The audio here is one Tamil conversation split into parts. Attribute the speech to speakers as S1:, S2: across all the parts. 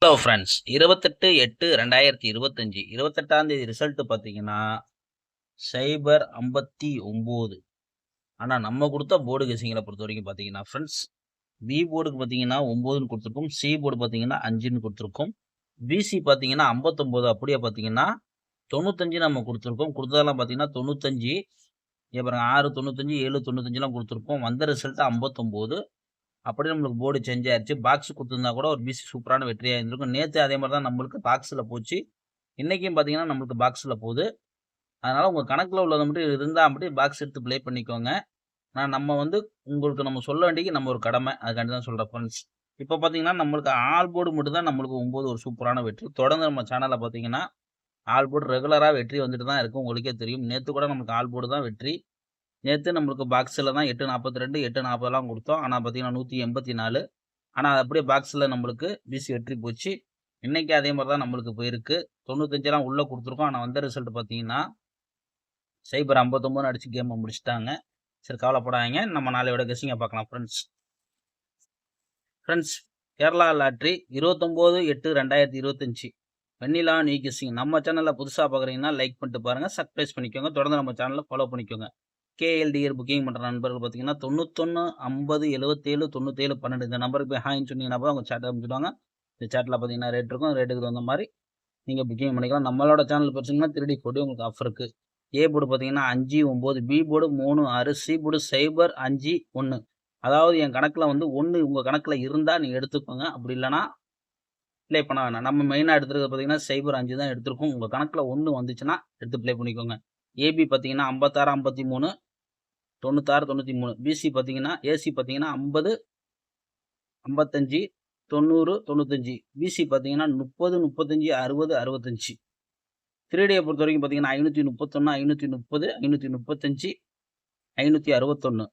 S1: ஹலோ ஃப்ரெண்ட்ஸ், 28/8/2025 28ஆம் தேதி ரிசல்ட் பார்த்தீங்கன்னா 059. ஆனால் நம்ம கொடுத்த போர்டு கெஸிங்களை பொறுத்த வரைக்கும் பார்த்தீங்கன்னா ஃப்ரெண்ட்ஸ், பி போர்டுக்கு பார்த்தீங்கன்னா 9ன்னு கொடுத்துருக்கோம், சி போர்டு பார்த்தீங்கன்னா 5ன்னு கொடுத்துருக்கோம், பிசி பார்த்தீங்கன்னா 59. அப்படியே பார்த்தீங்கன்னா 95 நம்ம கொடுத்துருக்கோம். கொடுத்ததெல்லாம் பார்த்தீங்கன்னா 95, அப்புறம் 6 95 7 95லாம் கொடுத்துருக்கோம். வந்த ரிசல்ட் 59. அப்படியே நம்மளுக்கு போர்டு சேஞ்ச் ஆயிடுச்சு. பாக்ஸ் கொடுத்துருந்தா கூட ஒரு பிசி சூப்பரான வெற்றியாக இருந்திருக்கும். நேற்று அதே மாதிரி தான் நம்மளுக்கு பாக்ஸில் போச்சு. இன்றைக்கும் பார்த்தீங்கன்னா நம்மளுக்கு பாக்ஸில் போகுது. அதனால் உங்கள் கணக்கில் உள்ளதை மட்டும் இருந்தால் அப்படி பாக்ஸ் எடுத்து ப்ளே பண்ணிக்கோங்க. நம்ம வந்து உங்களுக்கு நம்ம சொல்ல வேண்டியது நம்ம ஒரு கடமை, அதுக்காண்டி தான் சொல்கிறேன் ஃப்ரெண்ட்ஸ். இப்போ பார்த்தீங்கன்னா நம்மளுக்கு ஆல் போர்டு மட்டும் தான் நம்மளுக்கு 9 ஒரு சூப்பரான வெற்றி. தொடர்ந்து நம்ம சேனலில் பார்த்தீங்கன்னா ஆல் போர்டு ரெகுலராக வெற்றி வந்துட்டு தான் இருக்கும். உங்களுக்கே தெரியும். நேற்று கூட நமக்கு ஆல் போர்டு தான் வெற்றி. நேற்று நம்மளுக்கு பாக்ஸில் தான் 842 840லாம் கொடுத்தோம். ஆனால் பார்த்தீங்கன்னா 184. ஆனால் அது அப்படியே பாக்ஸில் நம்மளுக்கு பிசி வெற்றி போச்சு. இன்றைக்கி அதே மாதிரி தான் நம்மளுக்கு போயிருக்கு. 95லாம் உள்ளே கொடுத்துருக்கோம். ஆனால் வந்த ரிசல்ட் பார்த்தீங்கன்னா 059 அடித்து கேமை முடிச்சுட்டாங்க. சரி, கவலைப்படாதீங்க. நம்ம நாளையோட கெஸிங்கை பார்க்கலாம் ஃப்ரெண்ட்ஸ். கேரளா லாட்ரி 29/8/2025 வெண்ணிலா நியூ கெஸிங். நம்ம சேனலில் புதுசாக பார்க்குறீங்கன்னா லைக் பண்ணிட்டு பாருங்கள், சப்ஸ்கிரைப் பண்ணிக்கோங்க. தொடர்ந்து நம்ம சேனலில் ஃபாலோ பண்ணிக்கோங்க. கேஎல்டிஆர் புக்கிங் பண்ணுற நண்பர்கள் பார்த்தீங்கன்னா 91 50 77 97 12 இந்த நம்பருக்கு போய் ஹாய்ன்னு சொன்னீங்கன்னா போய் அவங்க சேட்டை அமைச்சிடுவாங்க. இந்த சேட்டில் பார்த்தீங்கன்னா ரேட் இருக்கும். ரேட்டுக்கு தகுந்த மாதிரி நீங்கள் புக்கிங் பண்ணிக்கலாம். நம்மளோட சேனல் பார்த்தீங்கன்னா 3D கோடி உங்களுக்கு ஆஃபர் இருக்குது. ஏ போர்டு பார்த்தீங்கன்னா 5 9, பி போர்டு 3 6, சி போர்டு 0 5 1. அதாவது என் கணக்கில் வந்து 1 உங்கள் கணக்கில் இருந்தால் நீங்கள் எடுத்துக்கோங்க. அப்படி இல்லைனா ப்ளே பண்ண வேணாம். நம்ம மெயினாக எடுத்துருக்கிறது பார்த்தீங்கன்னா 0 5 தான் எடுத்திருக்கோம். உங்கள் கணக்கில் 1 வந்துச்சுன்னா எடுத்து ப்ளே பண்ணிக்கோங்க. ஏபி பார்த்தீங்கன்னா 56 53 96 93. பிசி பார்த்தீங்கன்னா ஏசி பார்த்தீங்கன்னா 50 55 90 95. பிசி பார்த்தீங்கன்னா 30 35 60 65. 3Dயை பொறுத்த வரைக்கும் பார்த்தீங்கன்னா 531 530 535 561.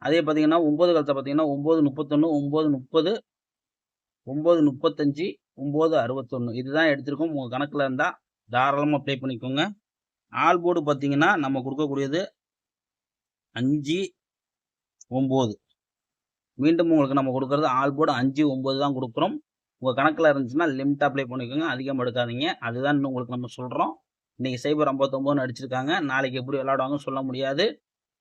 S1: அதே பார்த்தீங்கன்னா 9 காலத்தை பார்த்தீங்கன்னா 9 31 9 30 9 35 9 61. இதுதான் எடுத்திருக்கோம். உங்கள் கணக்கில் இருந்தால் தாராளமாக ப்ளே பண்ணிக்கோங்க. ஆல் போர்டு பார்த்தீங்கன்னா நம்ம கொடுக்கக்கூடியது 5 9. மீண்டும் உங்களுக்கு நம்ம கொடுக்குறது ஆல் போர்டு 5 9 தான் கொடுக்குறோம். உங்கள் கணக்கில் இருந்துச்சுன்னா லிமிட் அப்ளை பண்ணிக்கோங்க, அதிகம் எடுக்காதீங்க. அதுதான் இன்னும் உங்களுக்கு நம்ம சொல்கிறோம். இன்றைக்கி 059 அடிச்சிருக்காங்க. நாளைக்கு எப்படி விளையாடுவாங்கன்னு சொல்ல முடியாது.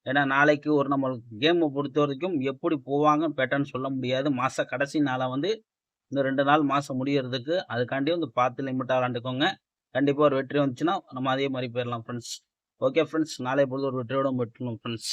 S1: ஏன்னா நாளைக்கு ஒரு நம்மளுக்கு கேமை பொறுத்த வரைக்கும் எப்படி போவாங்க பேட்டர்ன் சொல்ல முடியாது. மாத கடைசி நாளை வந்து இந்த 2 நாள் மாதம் முடியறதுக்கு, அதுக்காண்டி வந்து பார்த்து லிமிட்டாக விளாண்டுக்கோங்க. கண்டிப்பாக ஒரு வெற்றி வந்துச்சுன்னா நம்ம அதே மாதிரி போயிடலாம் ஃப்ரெண்ட்ஸ். ஓகே ஃப்ரெண்ட்ஸ், நாளை பொழுது ஒரு வெற்றியோட வெட்டணும் ஃப்ரெண்ட்ஸ்.